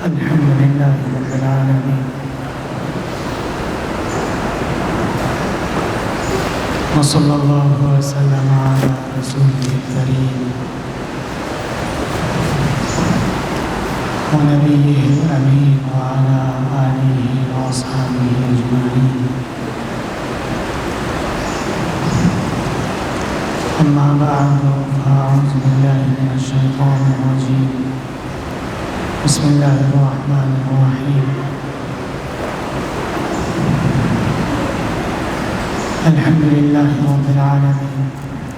الحمد لله رب العالمين وصلى الله وسلم على رسوله الكريم ونبيه الأمين وعلى آله وأصحابه أجمعين. أما بعد فأعوذ بالله من الشيطان الرجيم. بسم الله الرحمن الرحيم. الحمد لله رب العالمين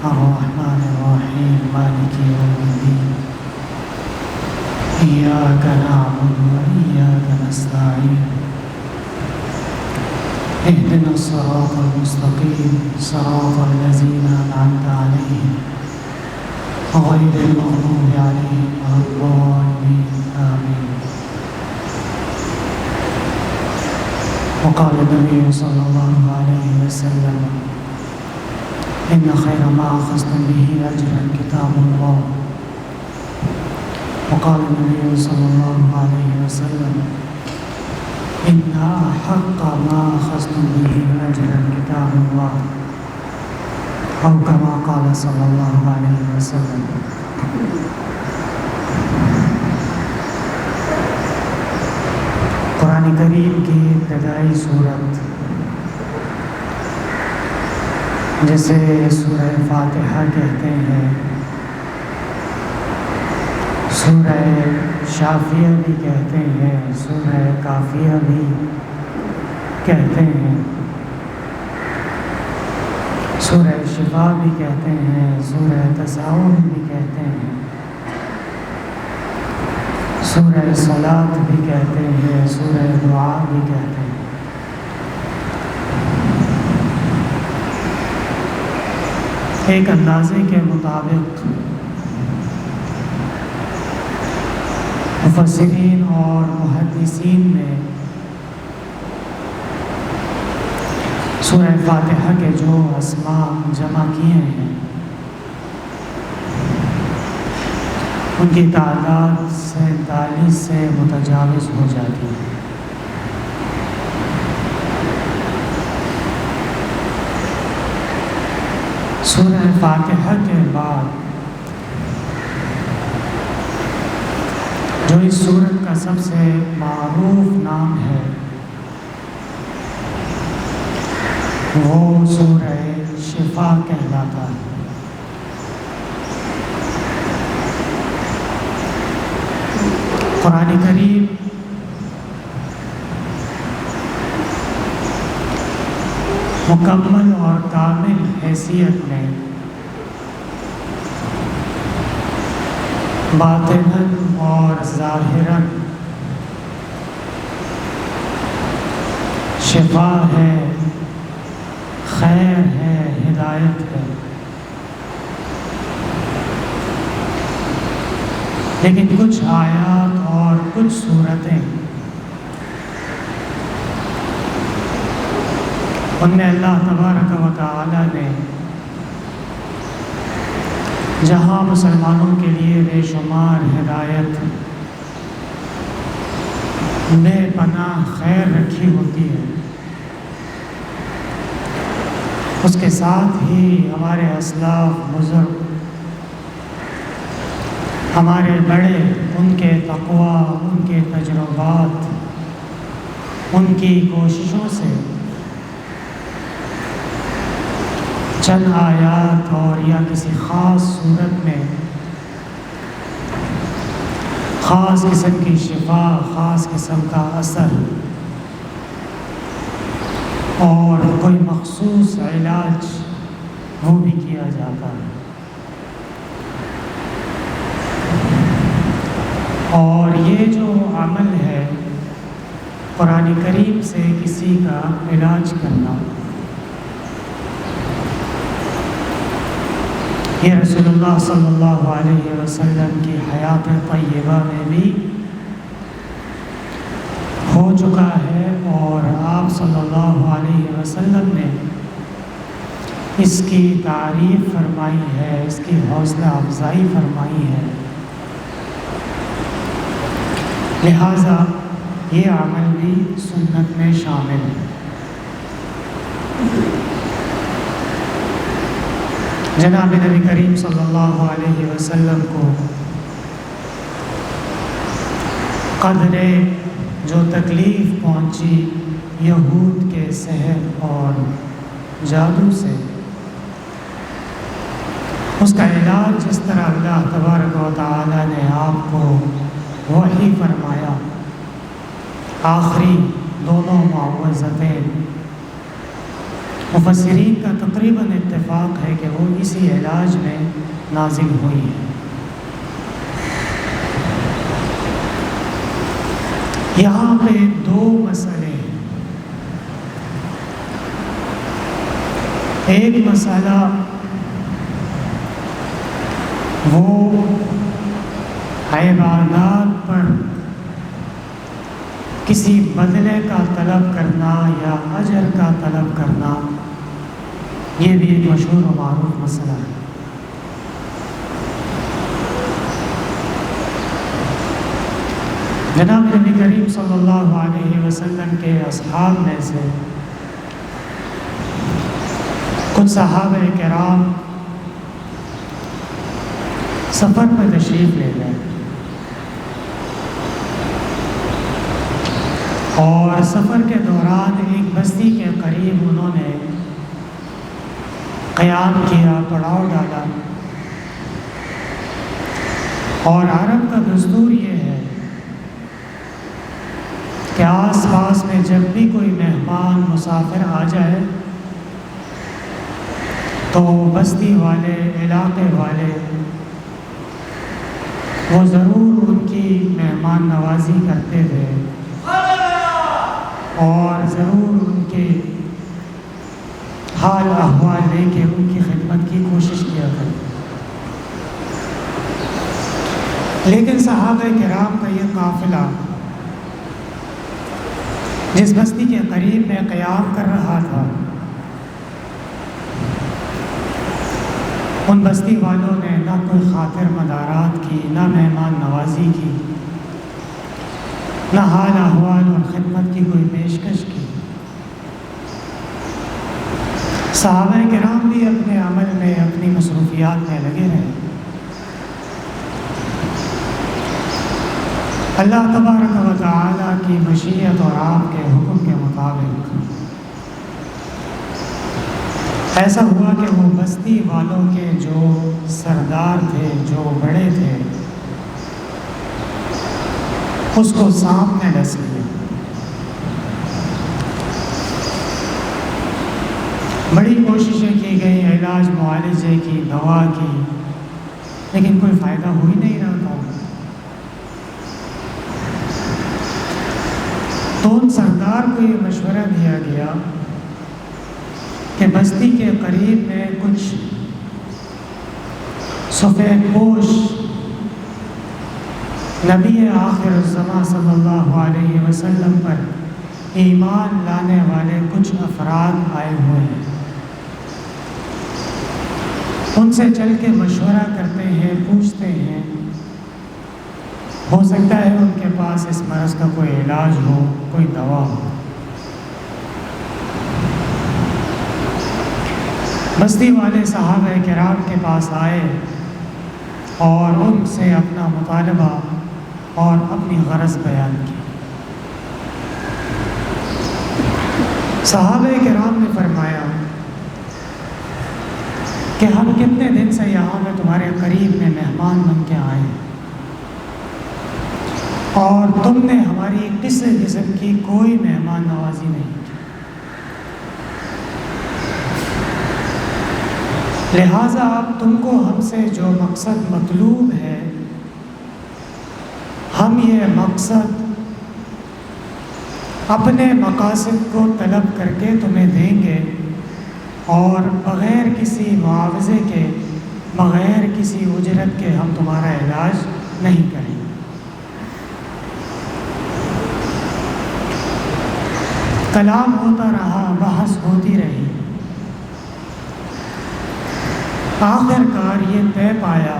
الرحمن الرحيم مالك يوم الدين. إياك نعبد وإياك نستعين. اهدنا الصراط المستقيم صراط الذين أنعمت عليهم غير المغضوب عليهم ولا الضالين. آمين. وقال النبي صلى الله عليه وسلم: إن خير ما أخذتم به أجرا كتاب الله. وقال النبي صلى الله عليه وسلم: إن أحق ما أخذتم به أجرا كتاب الله. أو كما قال صلى الله عليه وسلم. قرآن کریم کی ابتدائی صورت جسے سورہ فاتحہ کہتے ہیں، سورہ شافیہ بھی کہتے ہیں، سورہ کافیہ بھی کہتے ہیں، سورہ شفا بھی کہتے ہیں، سورہ تساؤل بھی کہتے ہیں، سورہ صلاۃ بھی کہتے ہیں، سورہ دعا بھی کہتے ہیں۔ ایک اندازے کے مطابق مفسرین اور محدثین نے سورہ فاتحہ کے جو اسماء جمع کیے ہیں ان کی تعداد 47 سے متجاوز ہو جاتی ہے۔ سورہ فاتحہ کے بعد جو اس سورت کا سب سے معروف نام ہے وہ سورہ شفا کہلاتا ہے۔ قرآن کریم مکمل اور کامل حیثیت میں باطناً اور ظاہراً شفا ہے، خیر ہے، ہدایت ہے، لیکن کچھ آیات اور کچھ صورتیں ان میں اللہ تبارک و تعالی نے جہاں مسلمانوں کے لیے بے شمار ہدایت، بے پناہ خیر رکھی ہوتی ہے، اس کے ساتھ ہی ہمارے اسلاف بزرگ، ہمارے بڑے، ان کے تقویٰ، ان کے تجربات، ان کی کوششوں سے چند آیات اور یا کسی خاص صورت میں خاص قسم کی شفا، خاص قسم کا اثر اور کوئی مخصوص علاج وہ بھی کیا جاتا ہے۔ اور یہ جو عمل ہے قرآن کریم سے کسی کا علاج کرنا، یہ رسول اللہ صلی اللہ علیہ وسلم کی حیات طیبہ میں بھی ہو چکا ہے، اور آپ صلی اللہ علیہ وسلم نے اس کی تعریف فرمائی ہے، اس کی حوصلہ افزائی فرمائی ہے لہٰذا یہ عمل بھی سنت میں شامل ہے۔ جناب نبی کریم صلی اللہ علیہ وسلم کو قدر جو تکلیف پہنچی یہود کے سحر اور جادو سے، اس کا علاج جس طرح اللہ تبارک و تعالی نے آپ کو وحی فرمایا، آخری دونوں معوذتیں، مفسرین کا تقریباً اتفاق ہے کہ وہ اسی علاج میں نازل ہوئی ہے۔ یہاں پہ دو مسئلے ہیں۔ ایک مسئلہ وہ عبادات پر کسی بدلے کا طلب کرنا یا اجر کا طلب کرنا، یہ بھی ایک مشہور و معروف مسئلہ ہے۔ جناب نبی کریم صلی اللہ علیہ وسلم کے اصحاب میں سے کچھ صحابہ کرام سفر پر تشریف لے گئے، اور سفر کے دوران ایک بستی کے قریب انہوں نے قیام کیا، پڑاؤ ڈالا، اور عرب کا دستور یہ ہے کہ آس پاس میں جب بھی کوئی مہمان مسافر آ جائے تو بستی والے، علاقے والے وہ ضرور ان کی مہمان نوازی کرتے تھے اور ضرور ان کے حال احوال لے کے ان کی خدمت کی کوشش کیا کرتے۔ لیکن صحابہ کرام کا یہ قافلہ جس بستی کے قریب میں قیام کر رہا تھا، ان بستی والوں نے نہ کوئی خاطر مدارات کی، نہ مہمان نوازی کی، نہ حال احوال اور خدمت کی کوئی پیشکش کی۔ صحابہ کرام بھی اپنے عمل میں، اپنی مصروفیات میں لگے رہے۔ اللہ تبارک و تعالیٰ کی مشیت اور آپ کے حکم کے مطابق ایسا ہوا کہ وہ بستی والوں کے جو سردار تھے، جو بڑے تھے، اس کو سانپ نے ڈس لیا۔ بڑی کوششیں کی گئی، علاج معالجے کی، دوا کی، لیکن کوئی فائدہ ہو ہی نہیں رہا تھا۔ تو ان سردار کو یہ مشورہ دیا گیا کہ بستی کے قریب میں کچھ سفید پوش نبی آخر الزمان صلی اللہ علیہ وسلم پر ایمان لانے والے کچھ افراد آئے ہوئے ہیں، ان سے چل کے مشورہ کرتے ہیں، پوچھتے ہیں، ہو سکتا ہے ان کے پاس اس مرض کا کوئی علاج ہو، کوئی دوا ہو۔ بستی والے صحابہ کرام کے پاس آئے اور ان سے اپنا مطالبہ اور اپنی غرض بیان کی۔ صحابہ کرام نے فرمایا کہ ہم کتنے دن سے یہاں میں تمہارے قریب میں مہمان بن کے آئے ہیں، اور تم نے ہماری کسی قسم کی کوئی مہمان نوازی نہیں کی، لہٰذا اب تم کو ہم سے جو مقصد مطلوب ہے، ہم یہ مقصد اپنے مقاصد کو طلب کر کے تمہیں دیں گے، اور بغیر کسی معاوضے کے، بغیر کسی اجرت کے ہم تمہارا علاج نہیں کریں گے۔ کلام ہوتا رہا، بحث ہوتی رہی، آخر کار یہ طے پایا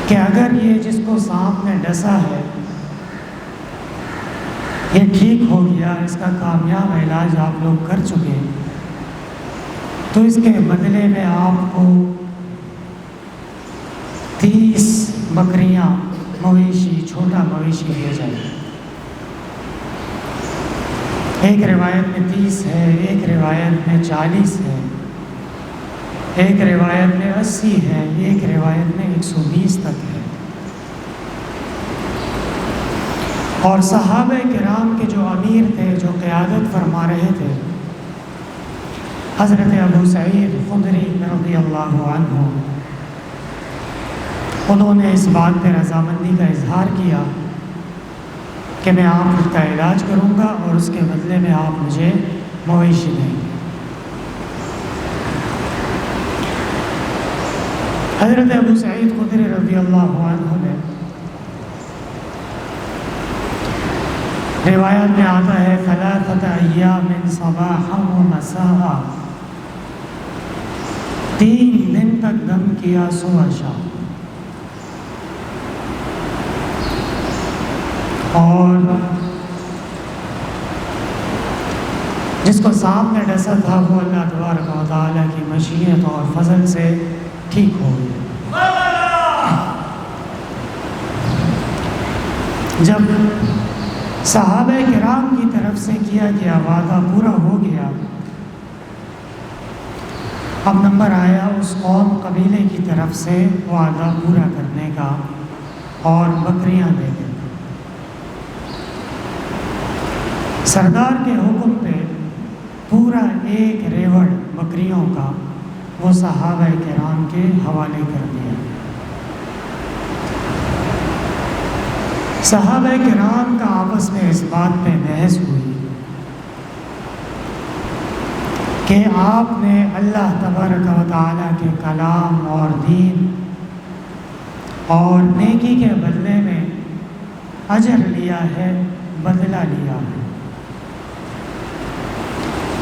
کہ اگر یہ جس کو سانپ نے ڈسا ہے یہ ٹھیک ہو گیا، اس کا کامیاب علاج آپ لوگ کر چکے، تو اس کے بدلے میں آپ کو 30 بکریاں مویشی، چھوٹا مویشی دیا جائے۔ ایک روایت میں 30 ہے، ایک روایت میں 40 ہے، ایک روایت میں 80 ہے، ایک روایت میں 120 تک ہے۔ اور صحابہ کرام کے جو امیر تھے، جو قیادت فرما رہے تھے، حضرت ابو سعید خدری رضی اللہ عنہ، انہوں نے اس بات پہ رضامندی کا اظہار کیا کہ میں آپ کا علاج کروں گا اور اس کے بدلے میں آپ مجھے مویشی دیں گے۔ حضرت ابو سعید خدری رضی اللہ عنہ نے، روایت میں آتا ہے، 3 ایام صباحا و مساء، 3 دن تک دم کیا صبح شام، اور جس کو سانپ نے ڈسا تھا وہ اللہ تبارک و تعالیٰ کی مشیت اور فضل سے ٹھیک ہو گیا۔ جب صحابہ کرام کی طرف سے کیا گیا وعدہ پورا ہو گیا، اب نمبر آیا اس قوم قبیلے کی طرف سے وعدہ پورا کرنے کا اور بکریاں دینے کا۔ سردار کے حکم پہ پورا 1 ریوڑ بکریوں کا وہ صحابہ کرام کے حوالے کر دیا۔ صحابہ کرام کا آپس میں اس بات پہ بحث ہوئی کہ آپ نے اللہ تبارک و تعالیٰ کے کلام اور دین اور نیکی کے بدلے میں اجر لیا ہے، بدلہ لیا ہے،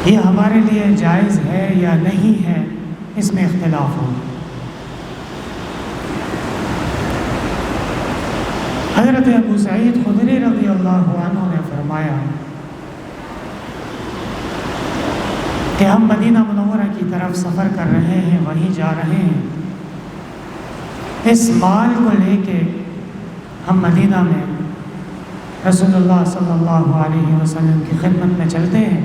یہ ہمارے لیے جائز ہے یا نہیں ہے، اس میں اختلاف ہو۔ حضرت ابو سعید خدری رضی اللہ عنہ نے فرمایا کہ ہم مدینہ منورہ کی طرف سفر کر رہے ہیں، وہیں جا رہے ہیں، اس مال کو لے کے ہم مدینہ میں رسول اللہ صلی اللہ علیہ وسلم کی خدمت میں چلتے ہیں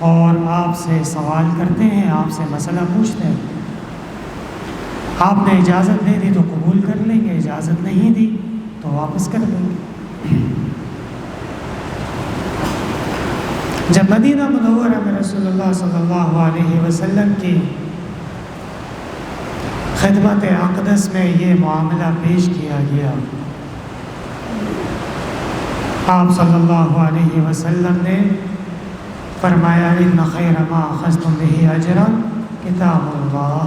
اور آپ سے سوال کرتے ہیں، آپ سے مسئلہ پوچھتے ہیں، آپ نے اجازت دے دی تو قبول کر لیں گے، اجازت نہیں دی تو واپس کر دیں گے۔ جب مدینہ منورہ میں رسول اللہ صلی اللہ علیہ وسلم کی خدمت اقدس میں یہ معاملہ پیش کیا گیا، آپ صلی اللہ علیہ وسلم نے فرمایا، ان خیر ما اخذتم به اجرا کتاب اللہ،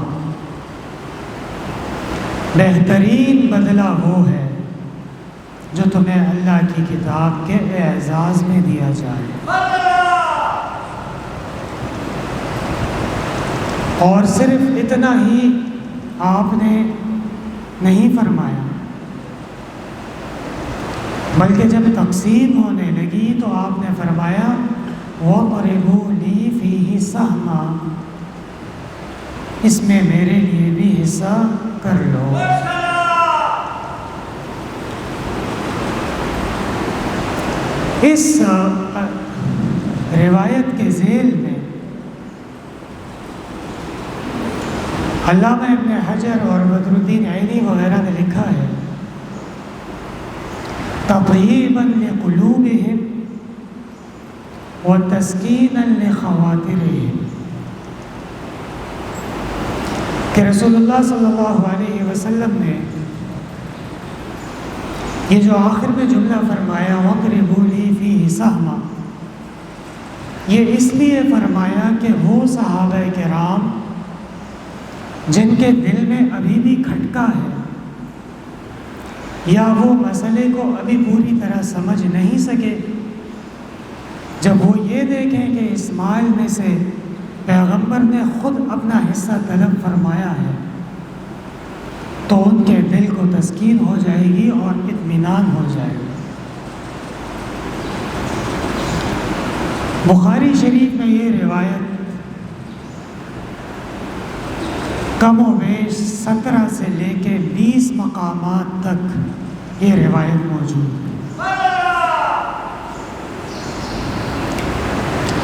بہترین بدلہ وہ ہے جو تمہیں اللہ کی کتاب کے اعزاز میں دیا جائے۔ اور صرف اتنا ہی آپ نے نہیں فرمایا، بلکہ جب تقسیم ہونے لگی تو آپ نے فرمایا، وَضْرِبُوا لِي فِيهِ سَهْمًا، اس میں میرے لیے بھی حصہ کر لو۔ اس روایت کے ذیل میں علامہ ابن حجر اور بدر الدین عینی وغیرہ نے لکھا ہے، تطیباً لقلوبہم وتسکیناً لخواطرہم، کہ رسول اللہ صلی اللہ علیہ وسلم نے یہ جو آخر میں جملہ فرمایا، وَضْرِبُوا لِي فِيهِ سَهْمًا، یہ اس لیے فرمایا کہ وہ صحابہ کرام جن کے دل میں ابھی بھی کھٹکا ہے یا وہ مسئلے کو ابھی پوری طرح سمجھ نہیں سکے، جب وہ یہ دیکھیں کہ اس مال میں سے پیغمبر نے خود اپنا حصہ طلب فرمایا ہے تو ان کے دل کو تسکین ہو جائے گی اور اطمینان ہو جائے گا۔ بخاری شریف میں یہ روایت کم و بیش 17 سے لے کے 20 مقامات تک یہ روایت موجود ہے۔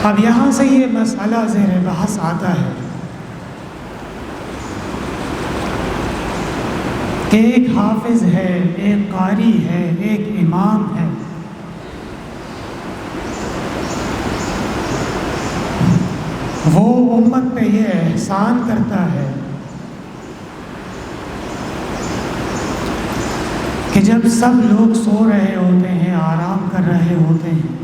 اب یہاں سے یہ مسئلہ زیر بحث آتا ہے کہ ایک حافظ ہے، ایک قاری ہے، ایک امام ہے، وہ امت پہ یہ احسان کرتا ہے کہ جب سب لوگ سو رہے ہوتے ہیں، آرام کر رہے ہوتے ہیں،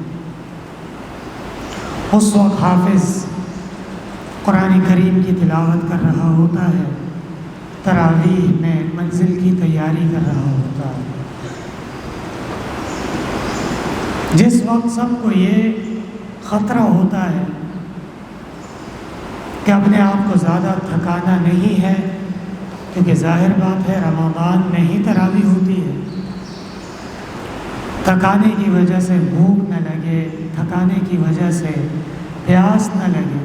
اس وقت حافظ قرآن کریم کی تلاوت کر رہا ہوتا ہے، تراویح میں منزل کی تیاری کر رہا ہوتا ہے۔ جس وقت سب کو یہ خطرہ ہوتا ہے کہ اپنے آپ کو زیادہ تھکانا نہیں ہے، کیونکہ ظاہر بات ہے رمضان میں ہی تراویح ہوتی ہے، تھکانے کی وجہ سے بھوک نہ لگے، تھکانے کی وجہ سے پیاس نہ لگے،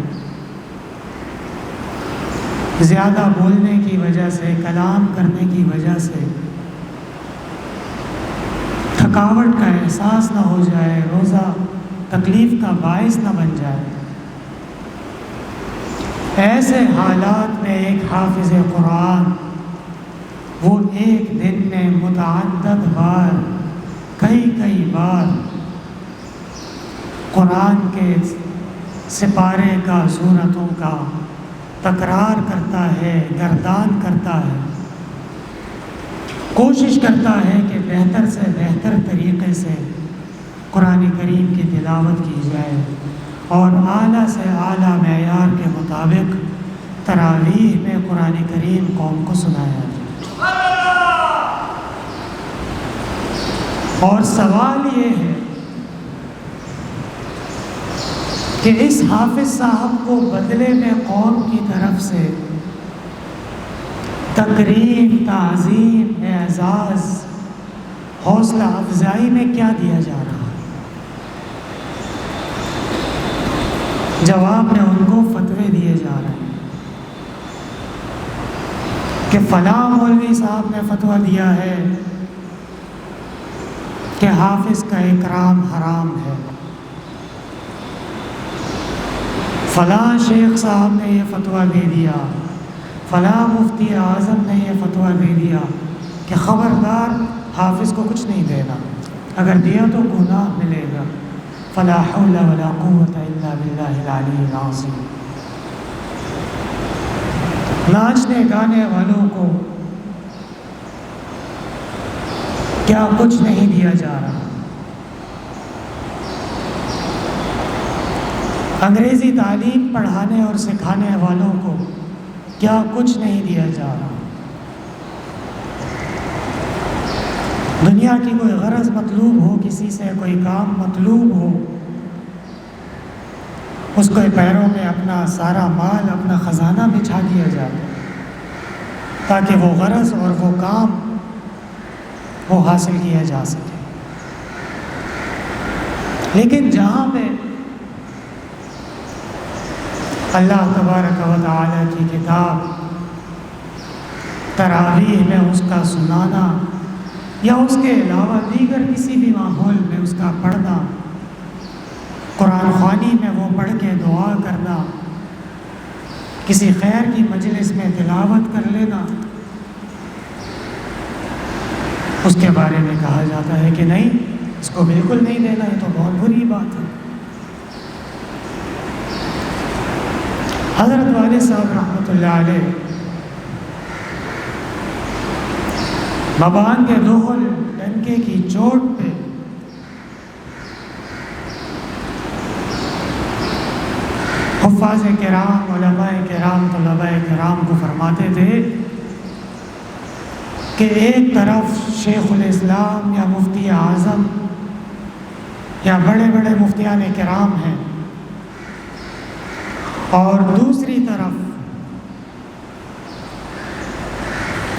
زیادہ بولنے کی وجہ سے، کلام کرنے کی وجہ سے تھکاوٹ کا احساس نہ ہو جائے، روزہ تکلیف کا باعث نہ بن جائے۔ ایسے حالات میں ایک حافظ قرآن وہ ایک دن میں متعدد بار، کئی بار قرآن کے سپارے کا، سورتوں کا تکرار کرتا ہے، گردان کرتا ہے، کوشش کرتا ہے کہ بہتر سے بہتر طریقے سے قرآن کریم کی تلاوت کی جائے اور اعلیٰ سے اعلیٰ معیار کے مطابق تراویح میں قرآن کریم قوم کو سنایا جائے۔ اور سوال یہ ہے کہ اس حافظ صاحب کو بدلے میں قوم کی طرف سے تکریم، تعظیم، اعزاز، حوصلہ افزائی میں کیا دیا جا رہا ہے؟ جواب میں ان کو فتوے دیے جا رہے ہیں کہ فلاں مولوی صاحب نے فتویٰ دیا ہے کہ حافظ کا اکرام حرام ہے، فلاں شیخ صاحب نے یہ فتویٰ دے دیا، فلاں مفتی اعظم نے یہ فتویٰ دے دیا کہ خبردار حافظ کو کچھ نہیں دینا، اگر دیا تو گناہ ملے گا، فلا حول ولا قوت الا باللہ العلی العظیم۔ ناچنے گانے والوں کو کیا کچھ نہیں دیا جا رہا؟ انگریزی تعلیم پڑھانے اور سکھانے والوں کو کیا کچھ نہیں دیا جا رہا؟ دنیا کی کوئی غرض مطلوب ہو، کسی سے کوئی کام مطلوب ہو، اس کو پیروں میں اپنا سارا مال، اپنا خزانہ بچھا دیا جائے تاکہ وہ غرض اور وہ کام وہ حاصل کیا جا سکے۔ لیکن جہاں پہ اللہ تبارک و تعالیٰ کی کتاب تراویح میں اس کا سنانا یا اس کے علاوہ دیگر کسی بھی ماحول میں اس کا پڑھنا، قرآن خوانی میں وہ پڑھ کے دعا کرنا، کسی خیر کی مجلس میں تلاوت کر لینا، اس کے بارے میں کہا جاتا ہے کہ نہیں، اس کو بالکل نہیں دینا، یہ تو بہت بری بات ہے۔ حضرت والد صاحب رحمۃ اللہ علیہ بابان کے دوہل ڈنکے کی چوٹ پہ حفاظ کرام، علماء کرام، طلباء کرام کو فرماتے تھے کہ ایک طرف شیخ الاسلام یا مفتی اعظم یا بڑے بڑے مفتیان کرام ہیں اور دوسری طرف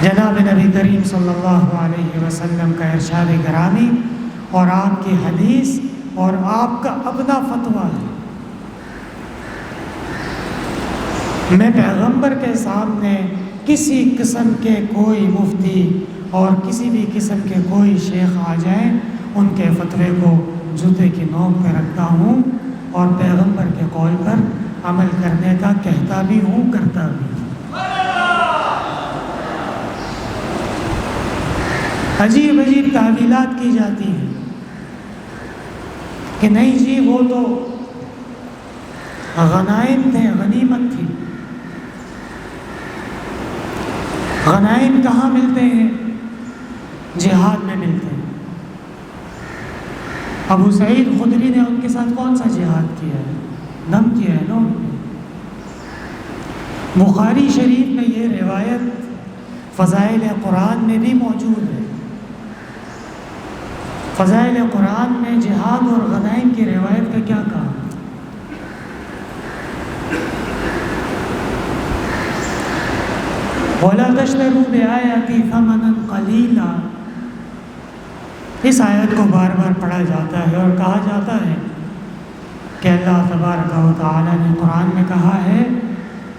جناب نبی کریم صلی اللہ علیہ وسلم کا ارشاد گرامی اور آپ کی حدیث اور آپ کا اپنا فتویٰ ہے۔ میں پیغمبر کے سامنے کسی قسم کے کوئی مفتی اور کسی بھی قسم کے کوئی شیخ آ جائیں، ان کے فتوے کو جوتے کی نوک پہ رکھتا ہوں اور پیغمبر کے قول پر عمل کرنے کا کہتا بھی ہوں، کرتا بھی ہوں۔ عجیب عجیب تعویلات کی جاتی ہیں کہ نہیں جی وہ تو غنائم تھے، غنیمت تھی۔ غنائم کہاں ملتے ہیں؟ جہاد میں ملتے ہیں۔ ابو سعید خدری نے ان کے ساتھ کون سا جہاد کیا ہے؟ دم کیا ہے نا ان نے۔ بخاری شریف میں یہ روایت فضائل قرآن میں بھی موجود ہے۔ فضائل قرآن میں جہاد اور غنائم کی روایت کا کیا کہا؟ وَلَا تَشْتَرُوا بِآيَاتِي ثَمَنًا قَلِيلًا، اس آیت کو بار بار پڑھا جاتا ہے اور کہا جاتا ہے کہ اللہ تبارک و تعالی نے قرآن میں کہا ہے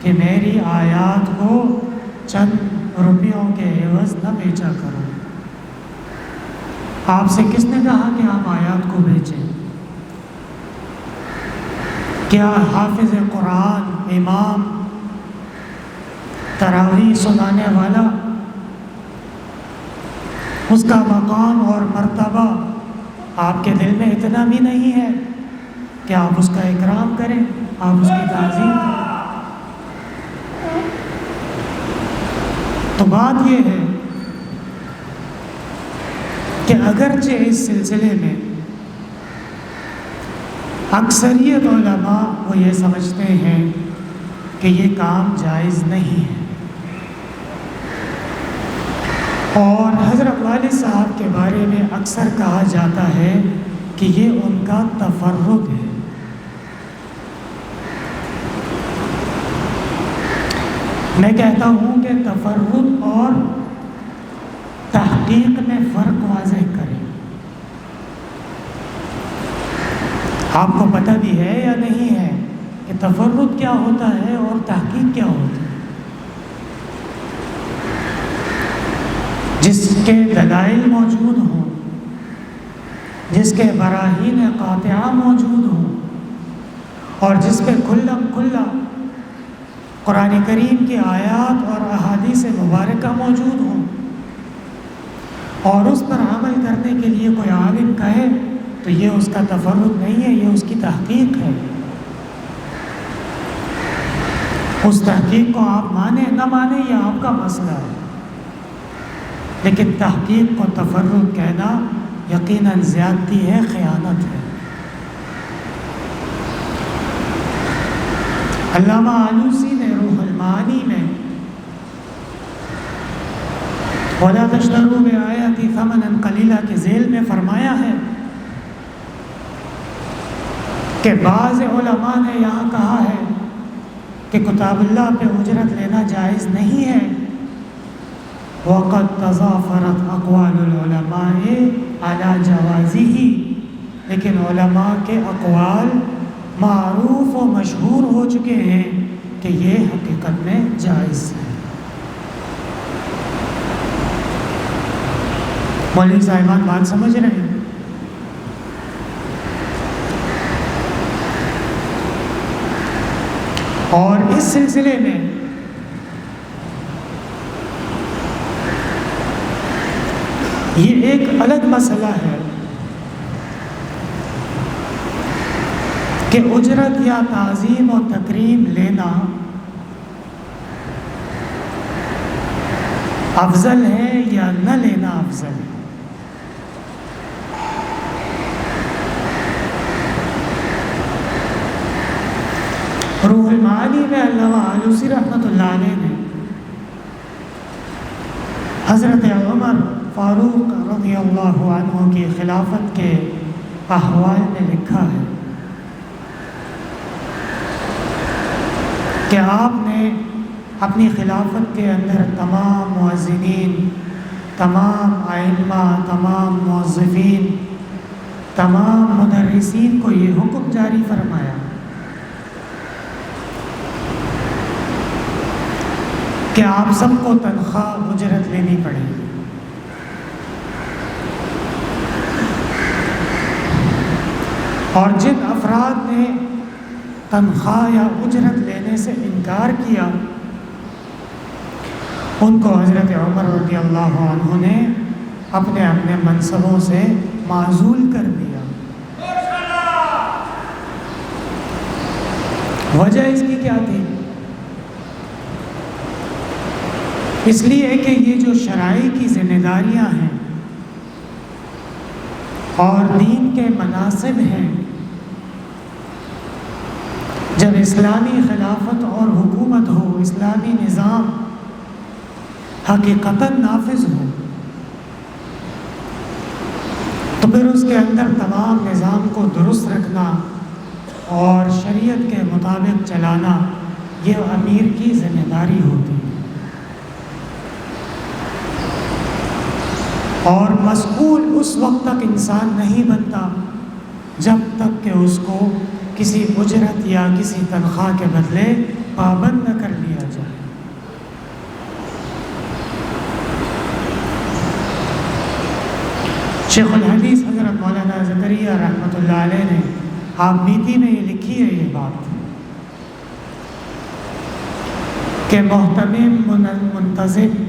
کہ میری آیات کو چند روپیوں کے عوض نہ بیچا کرو۔ آپ سے کس نے کہا کہ آپ آیات کو بیچیں؟ کیا حافظ قرآن، امام، تراویح سنانے والا، اس کا مقام اور مرتبہ آپ کے دل میں اتنا بھی نہیں ہے کہ آپ اس کا اکرام کریں، آپ اس کی تعظیم کریں؟ تو بات یہ ہے کہ اگرچہ اس سلسلے میں اکثریت علماء وہ یہ سمجھتے ہیں کہ یہ کام جائز نہیں ہے، اور حضرت والد صاحب کے بارے میں اکثر کہا جاتا ہے کہ یہ ان کا تفرد ہے۔ میں کہتا ہوں کہ تفرد اور تحقیق میں فرق واضح کریں۔ آپ کو پتہ بھی ہے یا نہیں ہے کہ تفرد کیا ہوتا ہے اور تحقیق کیا ہوتی ہے؟ جس کے دلائل موجود ہوں، جس کے براہین قاطعہ موجود ہوں، اور جس پہ کھلم کھلا قرآن کریم کی آیات اور احادیث مبارکہ موجود ہوں، اور اس پر عمل کرنے کے لیے کوئی عالم کہے تو یہ اس کا تفرد نہیں ہے، یہ اس کی تحقیق ہے۔ اس تحقیق کو آپ مانیں نہ مانیں یہ آپ کا مسئلہ ہے، لیکن تحقیق کو تفرد کہنا یقیناً زیادتی ہے، خیانت ہے۔ علامہ آلوسی نے روح المعانی میں وَلَا تَشْتَرُوا بِآيَاتِي ثَمَنًا قَلِيلًا کے ذیل میں فرمایا ہے کہ بعض علماء نے یہاں کہا ہے کہ کتاب اللہ پہ اجرت لینا جائز نہیں ہے۔ وَقَدْ تَضَافَرَتْ أَقْوَالُ الْعُلَمَاءِ عَلَى جَوَازِهِ، لیکن علماء کے اقوال معروف و مشہور ہو چکے ہیں کہ یہ حقیقت میں جائز ہے۔ مولوی صاحبان بات سمجھ رہے ہیں؟ اور اس سلسلے میں یہ ایک الگ مسئلہ ہے کہ اجرت یا تعظیم و تکریم لینا افضل ہے یا نہ لینا افضل ہے۔ روح المعانی میں علامہ آلوسی رحمۃ اللہ علیہ نے حضرت عمر فاروق رضی اللہ عنہ کی خلافت کے احوال میں لکھا ہے کہ آپ نے اپنی خلافت کے اندر تمام مؤذنین، تمام ائمہ، تمام موظفین، تمام مدرسین کو یہ حکم جاری فرمایا کہ آپ سب کو تنخواہ اجرت لینی پڑے گی۔ اور جن افراد نے تنخواہ یا اجرت لینے سے انکار کیا ان کو حضرت عمر رضی اللہ عنہ نے اپنے اپنے منصبوں سے معزول کر دیا۔ وجہ اس کی کیا تھی؟ اس لیے کہ یہ جو شرعی کی ذمہ داریاں ہیں اور دین کے مناصب ہیں، جب اسلامی خلافت اور حکومت ہو، اسلامی نظام حقیقتاً نافذ ہو، تو پھر اس کے اندر تمام نظام کو درست رکھنا اور شریعت کے مطابق چلانا یہ امیر کی ذمہ داری ہوتی ہے۔ اور مسئول اس وقت تک انسان نہیں بنتا جب تک کہ اس کو کسی اجرت یا کسی تنخواہ کے بدلے پابند نہ کر لیا جائے۔ شیخ الحدیث حضرت مولانا زکریا رحمۃ اللہ علیہ نے آپ بیتی میں یہ لکھی ہے یہ بات کہ محتمم منتظم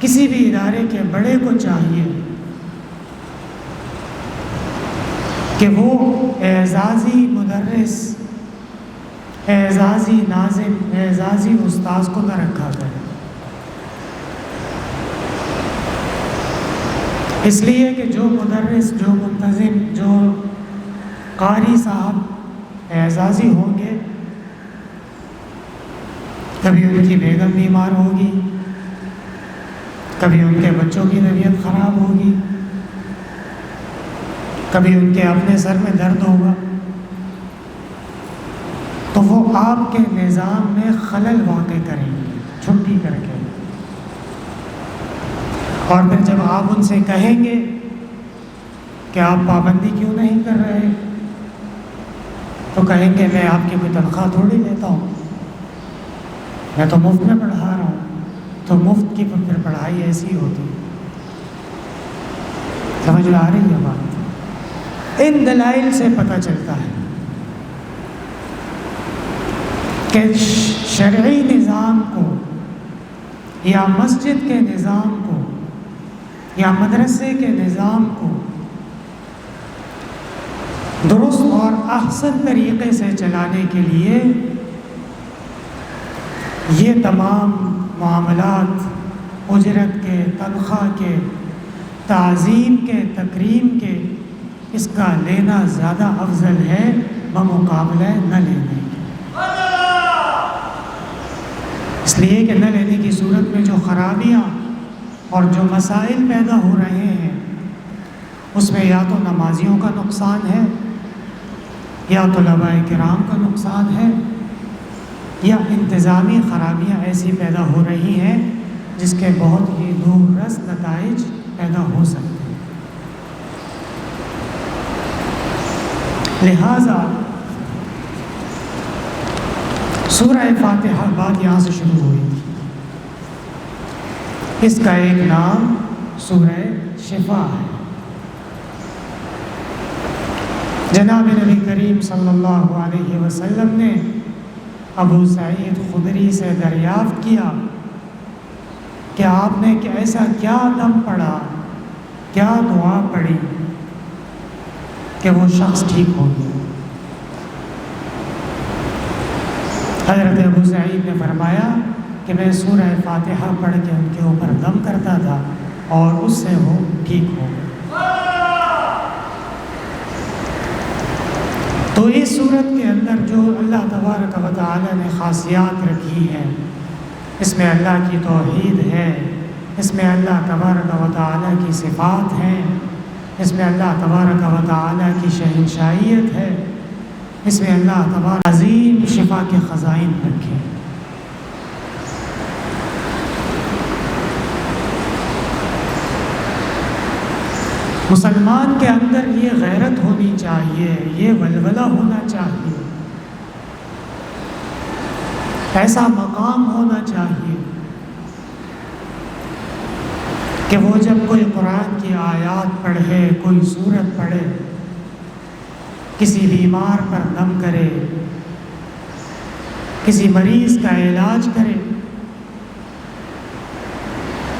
کسی بھی ادارے کے بڑے کو چاہیے کہ وہ اعزازی مدرس، اعزازی ناظم، اعزازی استاذ کو نہ رکھا کرے، اس لیے کہ جو مدرس، جو منتظم، جو قاری صاحب اعزازی ہوں گے، کبھی ان کی بیگم بیمار ہوگی، کبھی ان کے بچوں کی طبیعت خراب ہوگی، کبھی ان کے اپنے سر میں درد ہوگا، تو وہ آپ کے نظام میں خلل واقع کریں گے چھٹی کر کے۔ اور پھر جب آپ ان سے کہیں گے کہ آپ پابندی کیوں نہیں کر رہے، تو کہیں گے میں آپ کی کوئی تنخواہ تھوڑی لیتا ہوں، میں تو مفت میں پڑھا رہا ہوں۔ تو مفت کی پھر پڑھائی ایسی ہوتی، سمجھ میں آ رہی ہے بات؟ ان دلائل سے پتہ چلتا ہے کہ شرعی نظام کو یا مسجد کے نظام کو یا مدرسے کے نظام کو درست اور احسن طریقے سے چلانے کے لیے یہ تمام معاملات اجرت کے، تنخواہ کے، تعظیم کے، تکریم کے، اس کا لینا زیادہ افضل ہے بمقابلہ نہ لینے کے۔ اس لیے کہ نہ لینے کی صورت میں جو خرابیاں اور جو مسائل پیدا ہو رہے ہیں اس میں یا تو نمازیوں کا نقصان ہے، یا طلباء کرام کا نقصان ہے، یا انتظامی خرابیاں ایسی پیدا ہو رہی ہیں جس کے بہت ہی دور رس نتائج پیدا ہو سکتے ہیں۔ لہذا سورہ فاتحہ بات یہاں سے شروع ہوئی تھی، اس کا ایک نام سورہ شفا ہے۔ جناب نبی کریم صلی اللہ علیہ وسلم نے ابو سعید خدری سے دریافت کیا کہ آپ نے ایسا کیا دم پڑھا، کیا دعا پڑھی کہ وہ شخص ٹھیک ہو گیا۔ حضرت ابو سعید نے فرمایا کہ میں سورہ فاتحہ پڑھ کے ان کے اوپر دم کرتا تھا اور اس سے وہ ٹھیک ہو گئے۔ تو اس صورت کے اندر جو اللہ تبارک و تعالی نے خاصیات رکھی ہیں، اس میں اللہ کی توحید ہے، اس میں اللہ تبارک و تعالی کی صفات ہیں، اس میں اللہ تبارک و تعالی کی شہنشاہیت ہے، اس میں اللہ تبارک عظیم شفا کے خزائن رکھے۔ مسلمان کے اندر یہ غیرت ہونی چاہیے، یہ ولولہ ہونا چاہیے، ایسا مقام ہونا چاہیے کہ وہ جب کوئی قرآن کی آیات پڑھے، کوئی سورت پڑھے، کسی بیمار پر دم کرے، کسی مریض کا علاج کرے،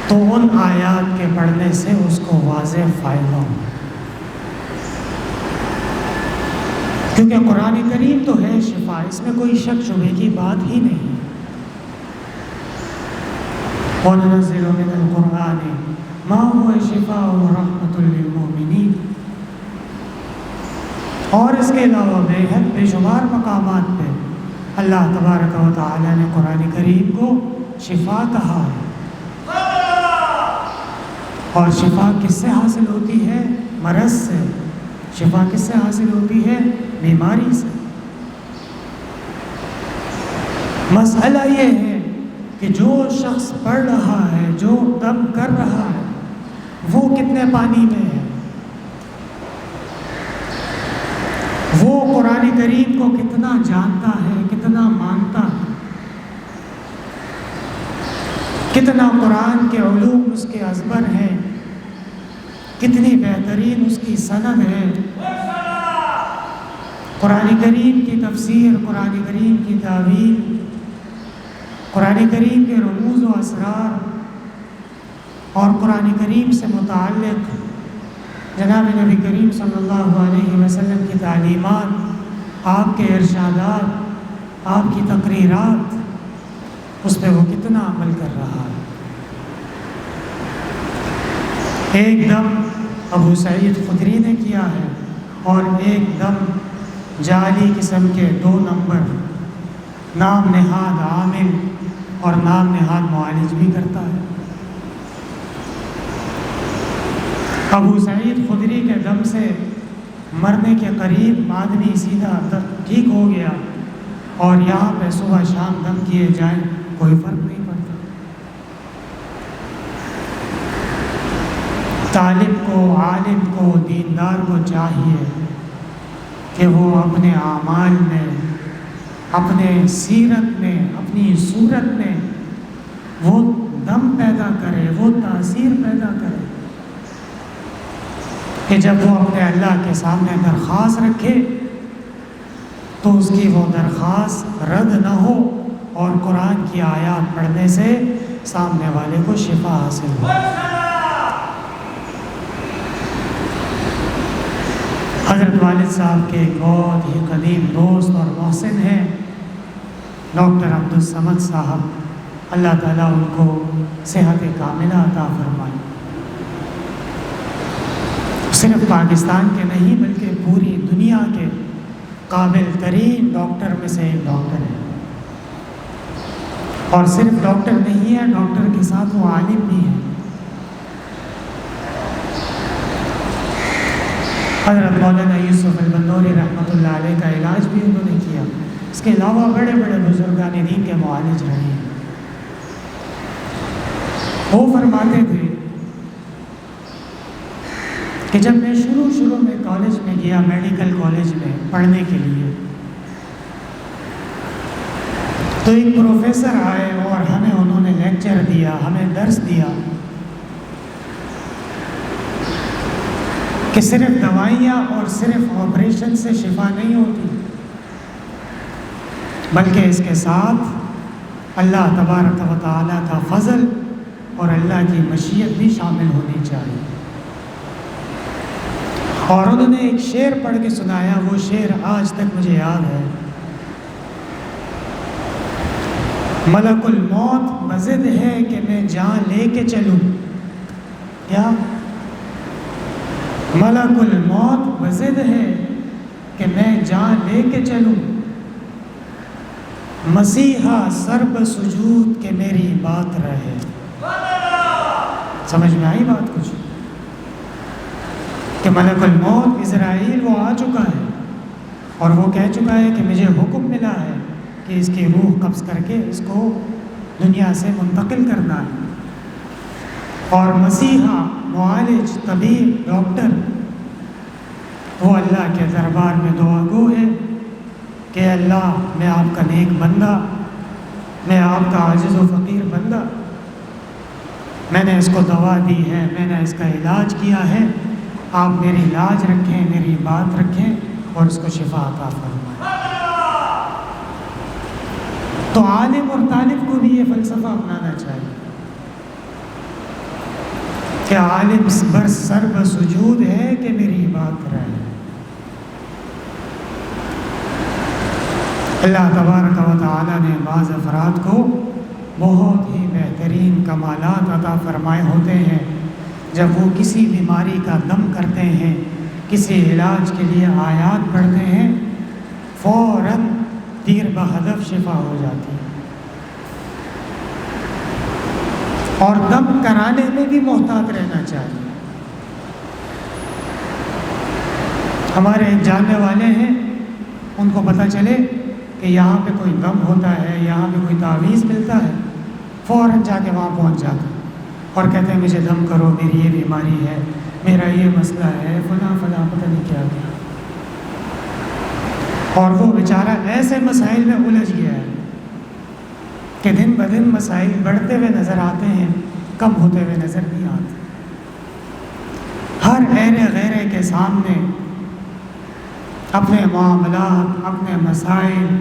تو ان آیات کے پڑھنے سے اس کو واضح فائدہ ہو، کیونکہ قرآن کریم تو ہے شفا، اس میں کوئی شک شبے کی بات ہی نہیں۔ وَنُنَزِّلُ مِنَ الْقُرْآنِ مَا هُوَ شِفَاءٌ وَرَحْمَةٌ لِّلْمُؤْمِنِينَ، اور اس کے علاوہ بے حد بے شمار مقامات پہ اللہ تبارک و تعالی نے قرآن کریم کو شفا کہا ہے۔ اور شفا کس سے حاصل ہوتی ہے؟ مرض سے۔ شفا کس سے حاصل ہوتی ہے؟ بیماری سے۔ مسئلہ یہ ہے کہ جو شخص پڑھ رہا ہے، جو دم کر رہا ہے، وہ کتنے پانی میں ہے، وہ قرآن کریم کو کتنا جانتا ہے، کتنا مانتا ہے، کتنا قرآن کے علوم اس کے ازبر ہیں، کتنی بہترین اس کی سند ہے، قرآن کریم کی تفسیر، قرآن کریم کی تعویل، قرآن کریم کے رموز و اسرار، اور قرآن کریم سے متعلق جناب نبی کریم صلی اللہ علیہ وسلم کی تعلیمات، آپ کے ارشادات، آپ کی تقریرات، اس پہ وہ کتنا عمل کر رہا ہے۔ ایک دم ابو سعید خدری نے کیا ہے، اور ایک دم جعلی قسم کے 2 نمبر نام نہاد عامل اور نام نہاد معالج بھی کرتا ہے۔ ابو سعید خدری کے دم سے مرنے کے قریب آدمی سیدھا ٹھیک ہو گیا، اور یہاں پہ صبح شام دم کیے جائیں کوئی فرق نہیں پڑتا۔ طالب کو، عالم کو، دیندار کو چاہیے کہ وہ اپنے اعمال میں، اپنے سیرت میں، اپنی صورت میں وہ دم پیدا کرے، وہ تاثیر پیدا کرے کہ جب وہ اپنے اللہ کے سامنے درخواست رکھے تو اس کی وہ درخواست رد نہ ہو، اور قرآن کی آیات پڑھنے سے سامنے والے کو شفا حاصل ہو۔ حضرت والد صاحب کے ایک بہت ہی قدیم دوست اور محسن ہیں ڈاکٹر عبدالصمد صاحب، اللہ تعالیٰ ان کو صحت کاملہ عطا فرمائے۔ صرف پاکستان کے نہیں بلکہ پوری دنیا کے قابل ترین ڈاکٹر میں سے ایک ڈاکٹر ہے، اور صرف ڈاکٹر نہیں ہے، ڈاکٹر کے ساتھ وہ عالم بھی ہے۔ حضرت مولانا یوسف البنوری رحمۃ اللہ علیہ کا علاج بھی انہوں نے کیا، اس کے علاوہ بڑے بڑے بزرگان دین کے معالج رہے ہیں۔ وہ فرماتے تھے کہ جب میں شروع میں کالج میں گیا، میڈیکل کالج میں پڑھنے کے لیے، تو ایک پروفیسر آئے اور ہمیں انہوں نے لیکچر دیا، ہمیں درس دیا کہ صرف دوائیاں اور صرف آپریشن سے شفا نہیں ہوتی، بلکہ اس کے ساتھ اللہ تبارک و تعالیٰ کا فضل اور اللہ کی مشیت بھی شامل ہونی چاہیے۔ اور انہوں نے ایک شعر پڑھ کے سنایا، وہ شعر آج تک مجھے یاد ہے۔ ملک الموت مزد ہے کہ میں جان لے کے چلوں، کیا ملک الموت مزد ہے کہ میں جان لے کے چلوں، مسیحا سر بہ سجود کہ میری بات رہے۔ سمجھ میں آئی بات کچھ؟ کہ ملک الموت اسرائیل وہ آ چکا ہے اور وہ کہہ چکا ہے کہ مجھے حکم ملا ہے کہ اس کی روح قبض کر کے اس کو دنیا سے منتقل کرنا ہے، اور مسیحا، معالج، طبیب، ڈاکٹر وہ اللہ کے دربار میں دعا گو ہے کہ اللہ میں آپ کا نیک بندہ، میں آپ کا عاجز و فقیر بندہ، میں نے اس کو دوا دی ہے، میں نے اس کا علاج کیا ہے، آپ میری لاج رکھیں، میری بات رکھیں اور اس کو شفا عطا فرمائیں۔ تو عالم اور طالب کو بھی یہ فلسفہ اپنانا چاہیے کہ عالم بر سر بسجود ہے کہ میری بات رہے۔ اللہ تبارک و تعالیٰ نے بعض افراد کو بہت ہی بہترین کمالات عطا فرمائے ہوتے ہیں، جب وہ کسی بیماری کا دم کرتے ہیں، کسی علاج کے لیے آیات پڑھتے ہیں، فوراً تیر بہدف شفا ہو جاتی ہے۔ اور دم کرانے میں بھی محتاط رہنا چاہیے۔ ہمارے ایک جاننے والے ہیں، ان کو پتہ چلے کہ یہاں پہ کوئی دم ہوتا ہے، یہاں پہ کوئی تعویذ ملتا ہے، فوراً جا کے وہاں پہنچ جاتے ہیں اور کہتے ہیں مجھے دم کرو، میری یہ بیماری ہے، میرا یہ مسئلہ ہے، فلاں فلاں پتہ نہیں کیا گیا۔ اور وہ بیچارہ ایسے مسائل میں الجھ گیا ہے کہ دن بدن مسائل بڑھتے ہوئے نظر آتے ہیں، کم ہوتے ہوئے نظر نہیں آتے۔ ہر ایرے غیرے کے سامنے اپنے معاملات، اپنے مسائل،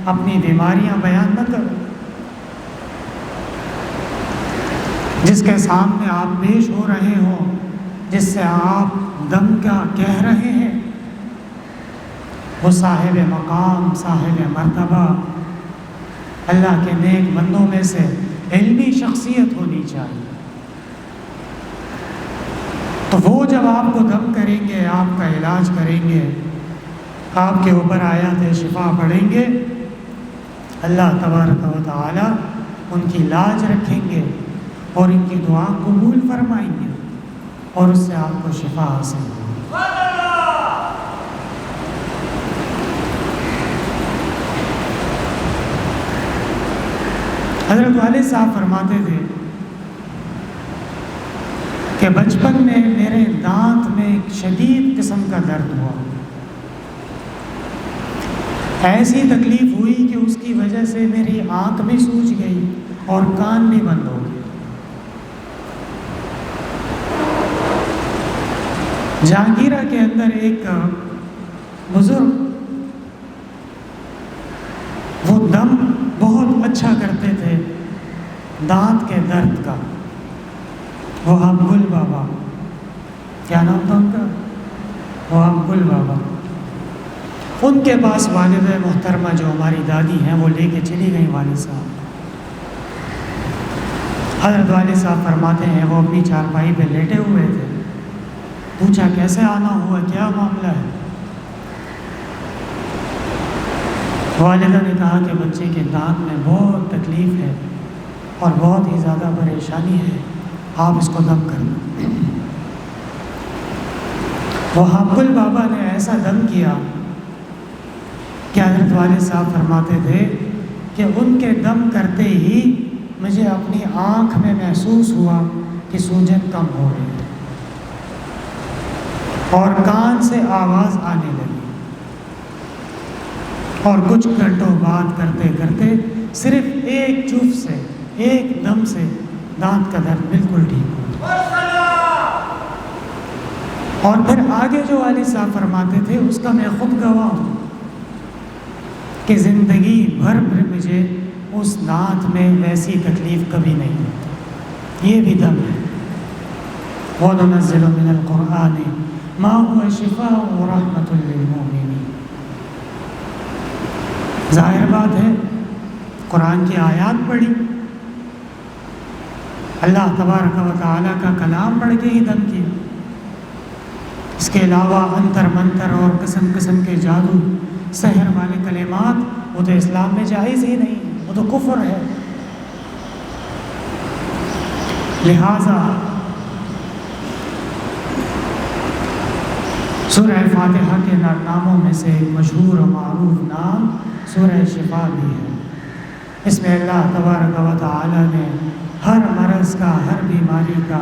اپنی بیماریاں بیان نہ کرو۔ جس کے سامنے آپ پیش ہو رہے ہوں، جس سے آپ دم کا کہہ رہے ہیں، وہ صاحب مقام، صاحب مرتبہ، اللہ کے نیک بندوں میں سے علمی شخصیت ہونی چاہیے۔ تو وہ جب آپ کو دم کریں گے، آپ کا علاج کریں گے، آپ کے اوپر آیات شفا پڑھیں گے، اللہ تبارک و تعالی ان کی لاج رکھیں گے اور ان کی دعا قبول فرمائیں گے اور اس سے آپ کو شفا حاصل ہوگی۔ حضرت والد صاحب فرماتے تھے کہ بچپن میں میرے دانت میں ایک شدید قسم کا درد ہوا، ایسی تکلیف ہوئی کہ اس کی وجہ سے میری آنکھ بھی سوج گئی اور کان بھی بند ہو گیا۔ جہانگیرہ کے اندر ایک بزرگ وہ دم بہت اچھا کرتے تھے دانت کے درد کا، وہاب گل بابا، کیا نام تھا ان کا؟ وہاب گل بابا۔ ان کے پاس والد محترمہ جو ہماری دادی ہیں وہ لے کے چلی گئی والد صاحب۔ حضرت والد صاحب فرماتے ہیں وہ اپنی چارپائی پہ لیٹے ہوئے تھے، پوچھا کیسے آنا ہوا، کیا معاملہ ہے؟ والدہ نے کہا کہ بچے کے دانت میں بہت تکلیف ہے اور بہت ہی زیادہ پریشانی ہے، آپ اس کو دم کر دو۔ وہاب گل بابا نے ایسا دم کیا کہ حضرت والد صاحب فرماتے تھے کہ ان کے دم کرتے ہی مجھے اپنی آنکھ میں محسوس ہوا کہ سوجن کم ہو رہی ہے اور کان سے آواز آنے لگی، اور کچھ گھنٹوں بات کرتے کرتے صرف ایک چوف سے، ایک دم سے دانت کا درد بالکل ٹھیک ہو۔ اور پھر آگے جو والد صاحب فرماتے تھے اس کا میں خود گواہ ہوں کہ زندگی بھر مجھے اس دانت میں ویسی تکلیف کبھی نہیں ہوتی۔ یہ بھی دم ہے۔ وَنُنَزِّلُ مِنَ الْقُرْآنِ مَا هُوَ شِفَاءٌ وَرَحْمَةٌ لِّلْمُؤْمِنِينَ۔ ظاہر بات ہے قرآن کی آیات پڑھی، اللہ تبارک و تعالیٰ کا کلام پڑھ کے ہی دم کیا۔ اس کے علاوہ انتر منتر اور قسم قسم کے جادو، سحر والے کلمات وہ تو اسلام میں جائز ہی نہیں، وہ تو کفر ہے۔ لہٰذا سورہ فاتحہ کے ناموں میں سے مشہور و معروف نام سورہ شفا بھی ہے۔ اس میں اللہ تبارک و تعالی نے ہر مرض کا، ہر بیماری کا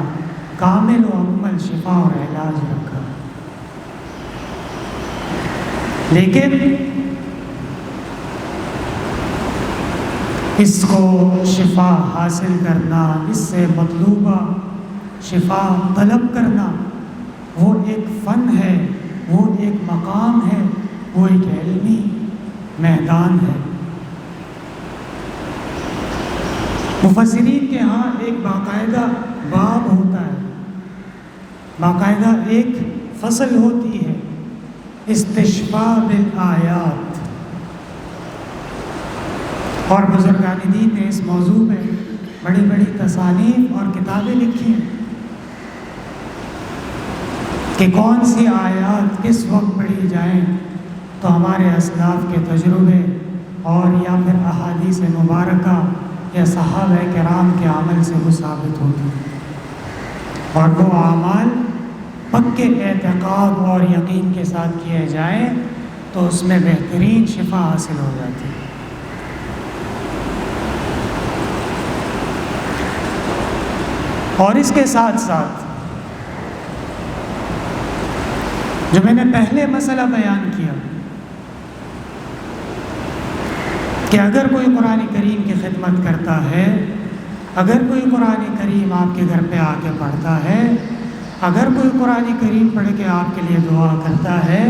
کامل و مکمل شفا اور علاج رکھا۔ لیکن اس کو شفا حاصل کرنا، اس سے مطلوبہ شفا طلب کرنا، وہ ایک فن ہے، وہ ایک مقام ہے، وہ ایک علمی میدان ہے۔ مفسرین کے ہاں ایک باقاعدہ باب ہوتا ہے، باقاعدہ ایک فصل ہوتی ہے، استشفاء بالآیات، اور بزرگان دین نے اس موضوع میں بڑی بڑی تصانیف اور کتابیں لکھی ہیں کہ کون سی آیات کس وقت پڑھی جائیں تو ہمارے اسلاف کے تجربے اور یا پھر احادیث مبارکہ یا صحابہ کرام کے عمل سے وہ ثابت ہوتی ہے، اور وہ اعمال پکے اعتقاد اور یقین کے ساتھ کیے جائیں تو اس میں بہترین شفا حاصل ہو جاتی ہے۔ اور اس کے ساتھ ساتھ جو میں نے پہلے مسئلہ بیان کیا کہ اگر کوئی قرآن کریم کی خدمت کرتا ہے، اگر کوئی قرآن کریم آپ کے گھر پہ آ کے پڑھتا ہے، اگر کوئی قرآن کریم پڑھ کے آپ کے لیے دعا کرتا ہے،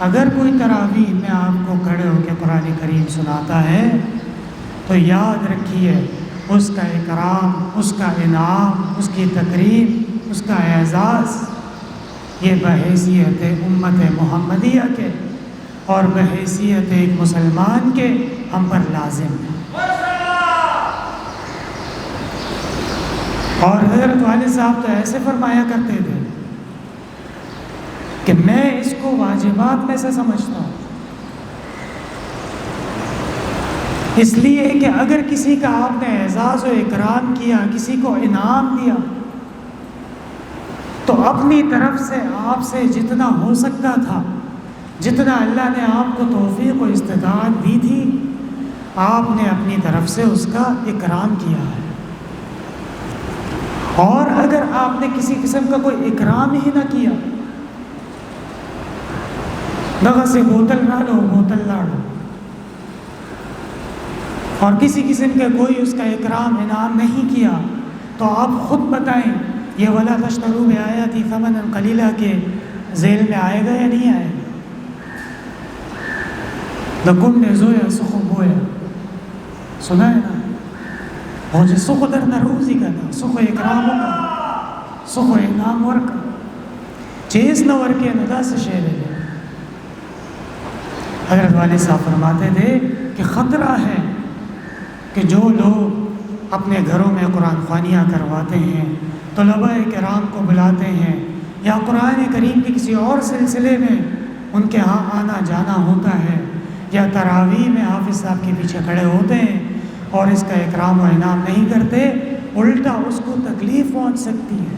اگر کوئی تراویح میں آپ کو کھڑے ہو کے قرآن کریم سناتا ہے، تو یاد رکھیے اس کا اکرام، اس کا انعام، اس کی تقریب، اس کا اعزاز یہ بحیثیت امت محمدیہ کے اور بحیثیت ایک مسلمان کے ہم پر لازم ہے۔ اور حضرت والد صاحب تو ایسے فرمایا کرتے تھے کہ میں اس کو واجبات میں سے سمجھتا ہوں، اس لیے کہ اگر کسی کا آپ نے اعزاز و اکرام کیا، کسی کو انعام دیا، تو اپنی طرف سے آپ سے جتنا ہو سکتا تھا، جتنا اللہ نے آپ کو توفیق و استطاعت دی تھی، آپ نے اپنی طرف سے اس کا اکرام کیا ہے۔ اور اگر آپ نے کسی قسم کا کوئی اکرام ہی نہ کیا، دغا سے بوتل نہ لو، بوتل لاڑو، اور کسی قسم کا کوئی اس کا اکرام انعام نہیں کیا، تو آپ خود بتائیں یہ وَلَا تَشْتَرُوا بِآيَاتِي ثَمَنًا قَلِيلًا کے ذیل میں آئے گا یا نہیں آئے گا؟ لَكُمْ نَزُويَ سُخُ بویا، سنا ہے نا؟ وہ جو سخ در نروزی کا نا، سخ اکرام کا، سخ انعام ورکا، چیز نہ ورکے ندا سے شیر ہے۔ حضرت والد صاحب فرماتے تھے کہ خطرہ ہے کہ جو لوگ اپنے گھروں میں قرآن خوانیاں کرواتے ہیں، طلباء کرام کو بلاتے ہیں، یا قرآن کریم کے کسی اور سلسلے میں ان کے ہاں آنا جانا ہوتا ہے، یا تراویح میں حافظ صاحب کے پیچھے کھڑے ہوتے ہیں اور اس کا اکرام و انعام نہیں کرتے، الٹا اس کو تکلیف پہنچ سکتی ہے،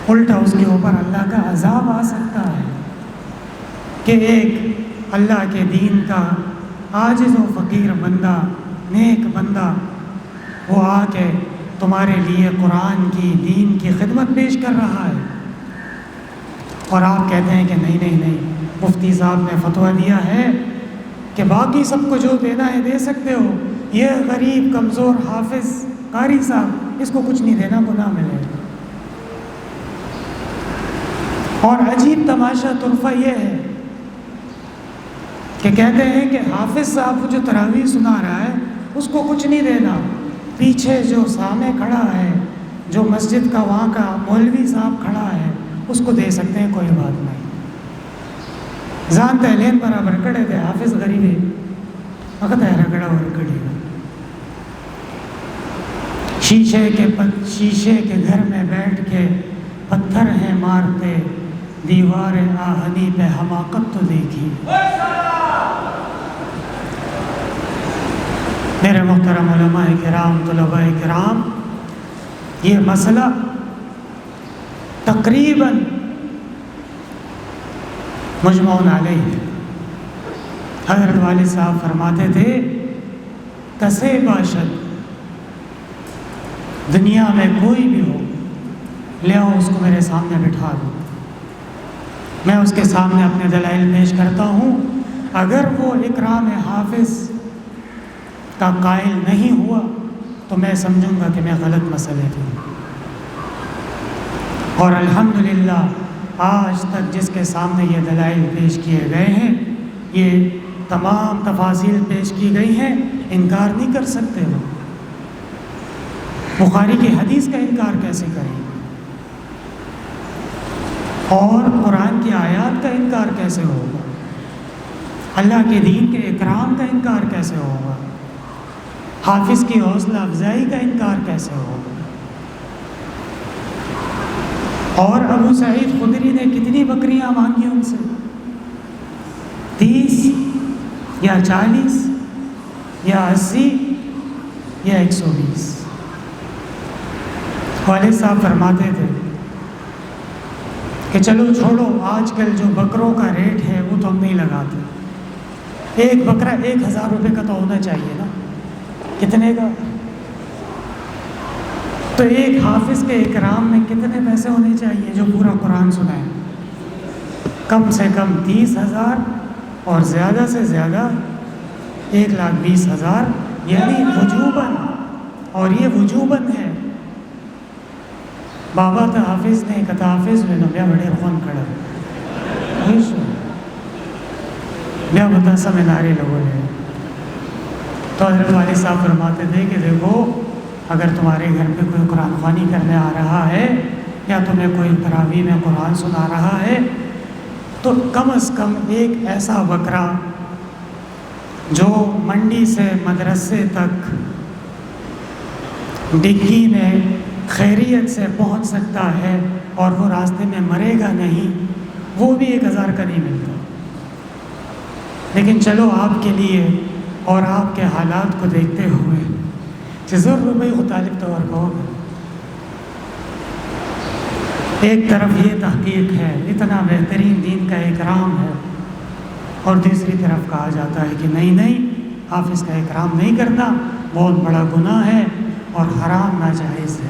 الٹا اس کے اوپر اللہ کا عذاب آ سکتا ہے کہ ایک اللہ کے دین کا عاجز و فقیر بندہ، نیک بندہ، وہ آ کے تمہارے لیے قرآن کی، دین کی خدمت پیش کر رہا ہے، اور آپ کہتے ہیں کہ نہیں نہیں نہیں، مفتی صاحب نے فتویٰ دیا ہے کہ باقی سب کو جو دینا ہے دے سکتے ہو، یہ غریب کمزور حافظ قاری صاحب اس کو کچھ نہیں دینا، گناہ ملے گا۔ اور عجیب تماشا طرفہ یہ ہے کہ کہتے ہیں کہ حافظ صاحب جو تراویح سنا رہا ہے اس کو کچھ نہیں دینا، پیچھے جو سامنے کھڑا ہے، جو مسجد کا وہاں کا مولوی صاحب کھڑا ہے، اس کو دے سکتے ہیں، کوئی بات نہیں۔ زان تہلین برابر کڑے تھے، حافظ غریبی وقت ہے رگڑا اور کڑی گا، شیشے کے گھر میں بیٹھ کے پتھر ہیں مارتے، دیوار آہنی پہ حماقت تو دیکھی۔ میرے محترم علماء کرام، طلباء کرام، یہ مسئلہ تقریباً مجمع علیہ ہے۔ حضرت والد صاحب فرماتے تھے کسے باشد دنیا میں کوئی بھی ہو، لے آؤ اس کو میرے سامنے بٹھا دو، میں اس کے سامنے اپنے دلائل پیش کرتا ہوں۔ اگر وہ اکرام حافظ کا قائل نہیں ہوا تو میں سمجھوں گا کہ میں غلط مسئلے پہ ہوں۔ اور الحمدللہ آج تک جس کے سامنے یہ دلائل پیش کیے گئے ہیں، یہ تمام تفاصیل پیش کی گئی ہیں، انکار نہیں کر سکتے وہ۔ بخاری کی حدیث کا انکار کیسے کریں اور قرآن کی آیات کا انکار کیسے ہوگا، اللہ کے دین کے اکرام کا انکار کیسے ہوگا، حافظ کی حوصلہ افزائی کا انکار کیسے ہوگا۔ اور ابو سعید خدری نے کتنی بکریاں مانگی ان سے؟ 30 یا 40 یا 80 یا 120۔ والد صاحب فرماتے تھے کہ چلو چھوڑو، آج کل جو بکروں کا ریٹ ہے وہ تو ہم نہیں لگاتے، ایک بکرا 1000 روپے کا تو ہونا چاہیے نا، کتنے کا؟ تو ایک حافظ کے اکرام میں کتنے پیسے ہونے چاہیے جو پورا قرآن سنائے؟ کم سے کم 30,000 اور زیادہ سے زیادہ 1,20,000، یعنی وجوباً، اور یہ وجوباً ہے۔ بابا تا حافظ نے کہتا حافظ میں بیا بڑے خون کڑا بیا بتا سمیناری لوگوں نے۔ تو حضرت والد صاحب فرماتے تھے کہ دیکھو، اگر تمہارے گھر پہ کوئی قرآن خوانی کرنے آ رہا ہے یا تمہیں کوئی تراویح میں قرآن سنا رہا ہے تو کم از کم ایک ایسا بکرا جو منڈی سے مدرسے تک ڈگی میں خیریت سے پہنچ سکتا ہے اور وہ راستے میں مرے گا نہیں، وہ بھی 1000 کا نہیں ملتا۔ لیکن چلو آپ کے لیے اور آپ کے حالات کو دیکھتے ہوئے روپے کو طالب طور کا ہوگا۔ ایک طرف یہ تحقیق ہے، اتنا بہترین دین کا اکرام ہے، اور دوسری طرف کہا جاتا ہے کہ نہیں حافظ کا اکرام نہیں کرنا، بہت بڑا گناہ ہے اور حرام ناجائز ہے۔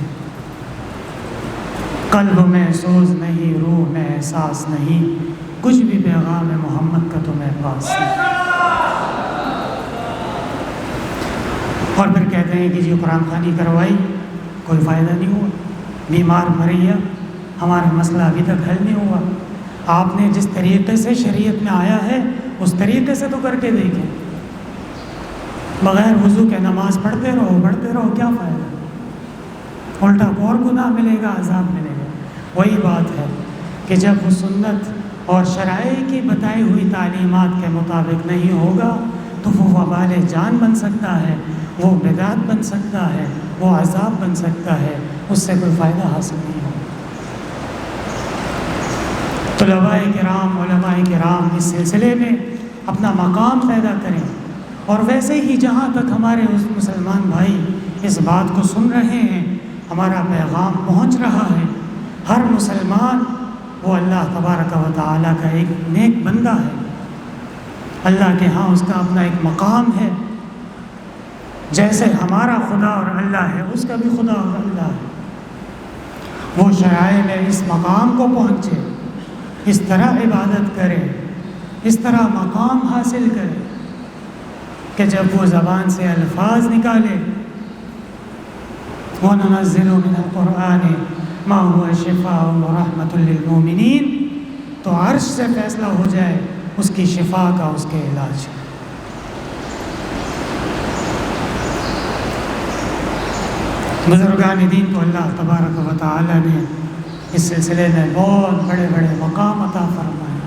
قلب میں سوز نہیں، روح میں احساس نہیں، کچھ بھی پیغام محمد کا تمہیں پاس نہیں۔ اور پھر کہتے ہیں کہ جی قرآن خوانی کروائی، کوئی فائدہ نہیں ہوا، بیمار مریا، ہمارا مسئلہ ابھی تک حل نہیں ہوا۔ آپ نے جس طریقے سے شریعت میں آیا ہے اس طریقے سے تو کر کے دیکھیں، بغیر وضو کے نماز پڑھتے رہو، کیا فائدہ؟ الٹا اور گناہ ملے گا، عذاب ملے گا۔ وہی بات ہے کہ جب وہ سنت اور شرائع کی بتائی ہوئی تعلیمات کے مطابق نہیں ہوگا تو وہ وبال جان بن سکتا ہے، وہ بدعت بن سکتا ہے، وہ عذاب بن سکتا ہے، اس سے کوئی فائدہ حاصل نہیں ہوگا۔ طلباء کرام، علماء کرام اس سلسلے میں اپنا مقام پیدا کریں، اور ویسے ہی جہاں تک ہمارے اس مسلمان بھائی اس بات کو سن رہے ہیں، ہمارا پیغام پہنچ رہا ہے، ہر مسلمان وہ اللہ تبارک و تعالیٰ کا ایک نیک بندہ ہے، اللہ کے ہاں اس کا اپنا ایک مقام ہے، جیسے ہمارا خدا اور اللہ ہے اس کا بھی خدا اور اللہ ہے۔ وہ شرائع میں اس مقام کو پہنچے، اس طرح عبادت کرے، اس طرح مقام حاصل کرے کہ جب وہ زبان سے الفاظ نکالے وَنُنَزِّلُ مِنَ الْقُرْآنِ مَا هُوَ شِفَاءٌ وَرَحْمَةٌ لِّلْمُؤْمِنِينَ، تو عرش سے فیصلہ ہو جائے اس کی شفا کا، اس کے علاج کا۔ بزرگان دین کو اللہ تبارک و تعالی نے اس سلسلے میں بہت بڑے بڑے مقام عطا فرمائے۔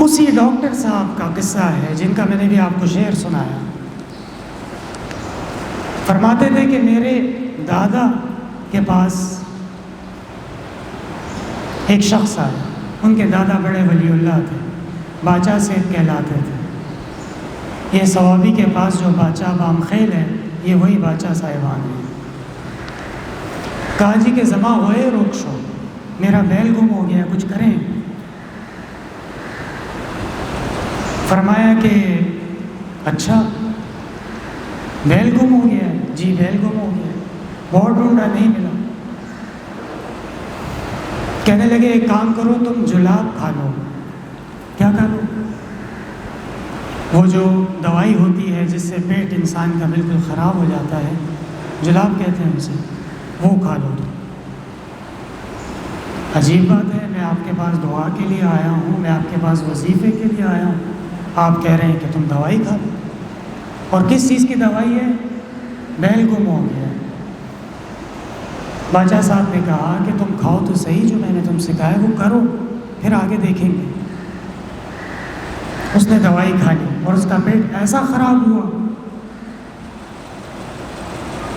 اسی ڈاکٹر صاحب کا قصہ ہے جن کا میں نے بھی آپ کو شعر سنایا۔ فرماتے تھے کہ میرے دادا کے پاس ایک شخص آیا، ان کے دادا بڑے ولی اللہ تھے، باچا سید کہلاتے تھے۔ یہ صوابی کے پاس جو باچا بام خیل ہے، یہ وہی باچا صاحبان ہے۔ کہا جی کہ زما ہوئے روک شو، میرا بیل گم ہو گیا، کچھ کریں۔ فرمایا کہ اچھا بیل گم ہو گیا ہے، جی بیل گم ہو گیا ہے، بہت ڈھونڈا نہیں ملا۔ کہنے لگے ایک کام کرو، تم جلاب کھا لو۔ کیا کھا لو؟ وہ جو دوائی ہوتی ہے جس سے پیٹ انسان کا بالکل خراب ہو جاتا ہے، جلاب کہتے ہیں اسے، وہ کھا لو۔ عجیب بات ہے، میں آپ کے پاس دعا کے لیے آیا ہوں، میں آپ کے پاس وظیفے کے لیے آیا ہوں، آپ کہہ رہے ہیں کہ تم دوائی کھا لو۔ اور کس چیز کی دوائی ہے؟ بیل گم ہو گیا ہے۔ باچا صاحب نے کہا کہ تم کھاؤ تو صحیح، جو میں نے تم سکھایا وہ کرو، پھر آگے دیکھیں گے۔ اس نے دوائی کھا لی اور اس کا پیٹ ایسا خراب ہوا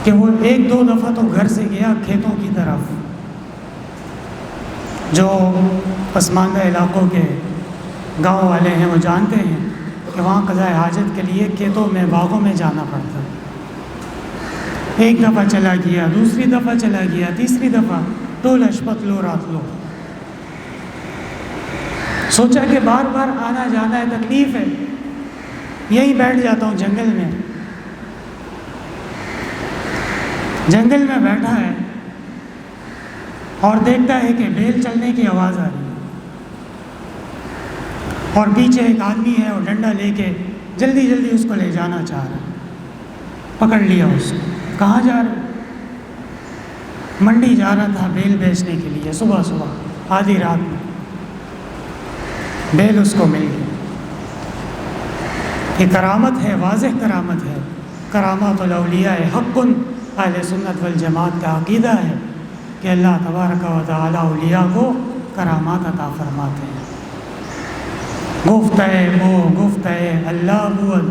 کہ وہ ایک دو دفعہ تو گھر سے گیا کھیتوں کی طرف، جو پسماندہ علاقوں کے گاؤں والے ہیں وہ جانتے ہیں کہ وہاں قضاء حاجت کے لیے کھیتوں میں باغوں میں جانا پڑتا ہے۔ ایک دفعہ چلا گیا، دوسری دفعہ چلا گیا، تیسری دفعہ، تو لشپت لو رات لو۔ سوچا کہ بار بار آنا جانا ہے، تکلیف ہے، یہیں بیٹھ جاتا ہوں جنگل میں۔ جنگل میں بیٹھا ہے اور دیکھتا ہے کہ بیل چلنے کی آواز آ رہی ہے، اور پیچھے ایک آدمی ہے اور ڈنڈا لے کے جلدی جلدی اس کو لے جانا چاہ رہا ہے۔ پکڑ لیا اس کو۔ کہاں جا رہا؟ منڈی جا رہا تھا بیل بیچنے کے لیے، صبح صبح آدھی رات میں بیل اس کو مل گئی۔ یہ کرامت ہے، واضح کرامت ہے۔ کرامات الاولیاء حق، اہل سنت والجماعت کا عقیدہ ہے کہ اللہ تبارک و تعالی اولیاء کو کرامات عطا فرماتے ہیں۔ گفتہ مو گفتہ اللہ بود،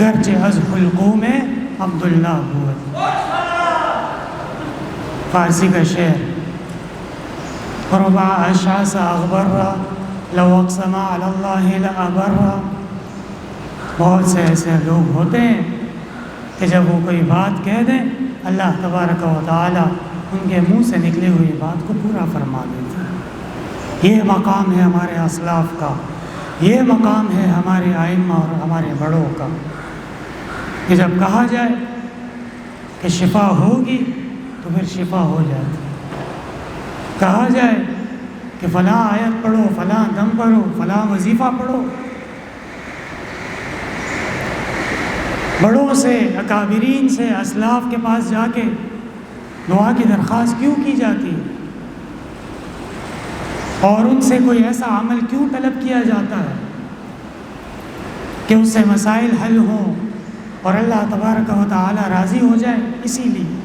گرچہ از حلقوم عبداللہ بود۔ فارسی کا شعر، ربع اشعث اغبر لو اقسم علی اللہ لابر۔ بہت سے ایسے لوگ ہوتے ہیں کہ جب وہ کوئی بات کہہ دیں اللہ تبارک و تعالی ان کے منہ سے نکلی ہوئی بات کو پورا فرما دیتے ہیں۔ یہ مقام ہے ہمارے اسلاف کا، یہ مقام ہے ہمارے ائمہ اور ہمارے بڑوں کا، کہ جب کہا جائے کہ شفا ہوگی تو پھر شفا ہو جاتی۔ کہا جائے کہ فلاں آیت پڑھو، فلاں دم پڑھو، فلاں وظیفہ پڑھو، بڑوں سے، اکابرین سے، اسلاف کے پاس جا کے دعا کی درخواست کیوں کی جاتی ہے، اور ان سے کوئی ایسا عمل کیوں طلب کیا جاتا ہے کہ اس سے مسائل حل ہوں اور اللہ تبارک و تعالی راضی ہو جائے؟ اسی لیے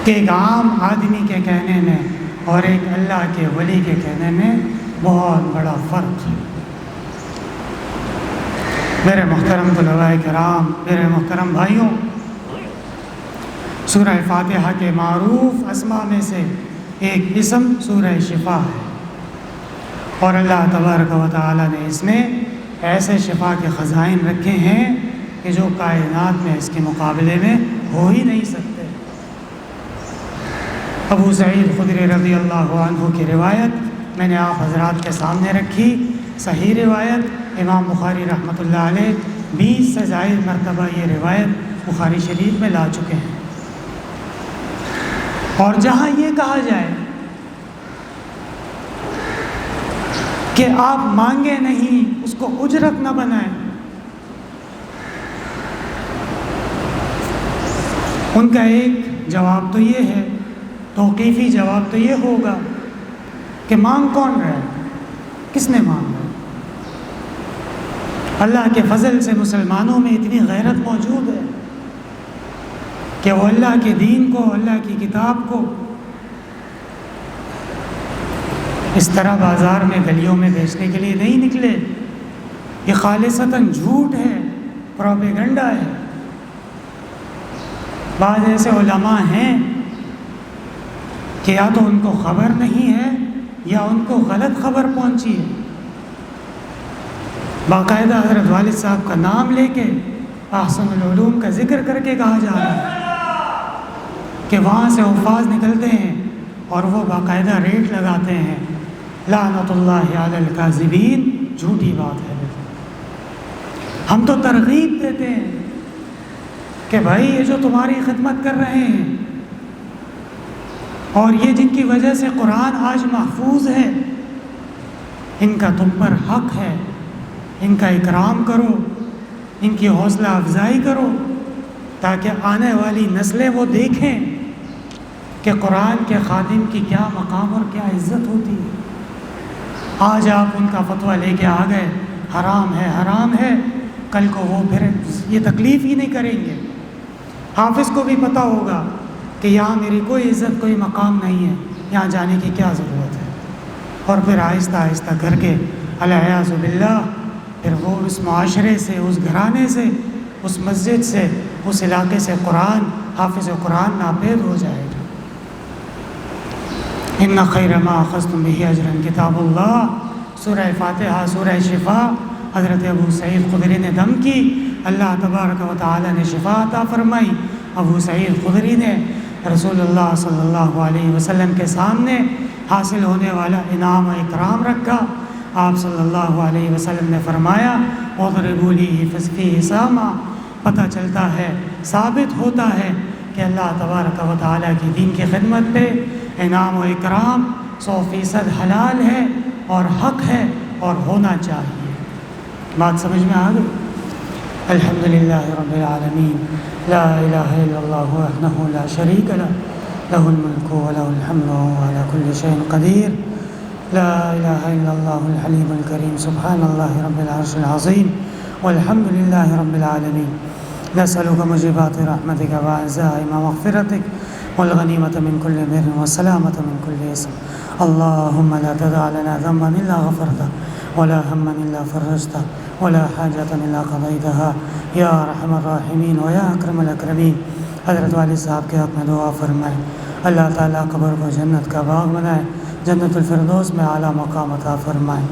کہ ایک عام آدمی کے کہنے میں اور ایک اللہ کے ولی کے کہنے میں بہت بڑا فرق ہے۔ میرے محترم طلباء کرام، میرے محترم بھائیوں، سورہ فاتحہ کے معروف اسماء میں سے ایک اسم سورہ شفا ہے، اور اللہ تبارک و تعالی نے اس میں ایسے شفا کے خزائن رکھے ہیں کہ جو کائنات میں اس کے مقابلے میں ہو ہی نہیں سکتے۔ ابو سعید خدری رضی اللہ عنہ کی روایت میں نے آپ حضرات کے سامنے رکھی، صحیح روایت، امام بخاری رحمۃ اللہ علیہ 20 سے زائد مرتبہ یہ روایت بخاری شریف میں لا چکے ہیں۔ اور جہاں یہ کہا جائے کہ آپ مانگے نہیں، اس کو اجرت نہ بنائیں، ان کا ایک جواب تو یہ ہے، توقیفی جواب تو یہ ہوگا کہ مانگ کون رہا ہے، کس نے مانگا؟ اللہ کے فضل سے مسلمانوں میں اتنی غیرت موجود ہے کہ وہ اللہ کے دین کو، اللہ کی کتاب کو اس طرح بازار میں گلیوں میں بیچنے کے لیے نہیں نکلے۔ یہ خالصتاً جھوٹ ہے، پروپیگنڈا ہے۔ بعض ایسے علماء ہیں کہ یا تو ان کو خبر نہیں ہے یا ان کو غلط خبر پہنچی ہے، باقاعدہ حضرت والد صاحب کا نام لے کے احسن العلوم کا ذکر کر کے کہا جا رہا ہے کہ وہاں سے الفاظ نکلتے ہیں اور وہ باقاعدہ ریٹ لگاتے ہیں، لعنت اللہ علی الکاذبین، جھوٹی بات ہے۔ ہم تو ترغیب دیتے ہیں کہ بھائی یہ جو تمہاری خدمت کر رہے ہیں اور یہ جن کی وجہ سے قرآن آج محفوظ ہے، ان کا تم پر حق ہے، ان کا اکرام کرو، ان کی حوصلہ افزائی کرو، تاکہ آنے والی نسلیں وہ دیکھیں کہ قرآن کے خادم کی کیا مقام اور کیا عزت ہوتی ہے۔ آج آپ ان کا فتویٰ لے کے آ گئے، حرام ہے، کل کو وہ پھر یہ تکلیف ہی نہیں کریں گے۔ حافظ کو بھی پتہ ہوگا کہ یہاں میری کوئی عزت کوئی مقام نہیں ہے، یہاں جانے کی کیا ضرورت ہے، اور پھر آہستہ آہستہ کر کے العیاذ باللہ پھر وہ اس معاشرے سے، اس گھرانے سے، اس مسجد سے، اس علاقے سے قرآن، حافظ قرآن ناپید ہو جائے گا۔ ان خیر ما اخذتم به اجرا کتاب اللہ، سورہ فاتحہ، سورہ شفا، حضرت ابو سعید خدری نے دم کی، اللہ تبارک و تعالی نے شفا عطا فرمائی۔ ابو سعید خدری نے رسول اللہ صلی اللہ علیہ وسلم کے سامنے حاصل ہونے والا انعام و اکرام رکھا۔ آپ صلی اللہ علیہ وسلم نے فرمایا اضربوا لی فیہ ساما، پتہ چلتا ہے، ثابت ہوتا ہے کہ اللہ تبارک و تعالیٰ کی دین کی خدمت پہ انعام و اکرام 100% حلال ہے اور حق ہے اور ہونا چاہیے۔ بات سمجھ میں آ گئی؟ الحمدللہ رب العالمین، لا الہ الا اللہ وحدہ لا شریک لہ، لہ الملک ولہ الحمد وہو علی کل شیء قدیر، لا الہ الا اللہ الحلیم الکریم، سبحان اللہ رب العرش العظیم، والحمد للہ رب العالمین۔ نسألک موجبات رحمتک وعزائم مغفرتک والغنیمة من كل بر والسلامة من كل اسم، اللهم لا تدع لنا ذنبا الا غفرته ولا هما الا فرجته ولا حاجة الا قضيتها یا ارحم الراحمین و یا اکرم الاکرمین۔ حضرت والد صاحب کے حق میں دعا فرمائیں، اللہ تعالیٰ قبر کو جنت کا باغ بنائے، جنت الفردوس میں اعلیٰ مقام عطا فرمائیں۔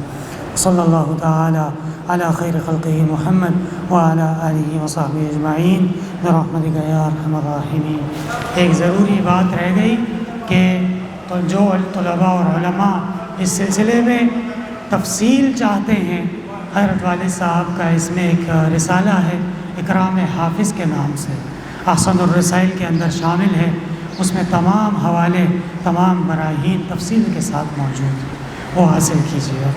صلی اللہ تعالی علی خیر خلقہ محمد وعلی آلہ وصحبہ اجمعین برحمتک یا ارحم الراحمین۔ ایک ضروری بات رہ گئی کہ تو جو طلباء اور علماء اس سلسلے میں تفصیل چاہتے ہیں، حضرت والد صاحب کا اس میں ایک رسالہ ہے اکرام حافظ کے نام سے، احسن الرسائل کے اندر شامل ہے، اس میں تمام حوالے، تمام براہین تفصیل کے ساتھ موجود ہیں، وہ حاصل کیجیے۔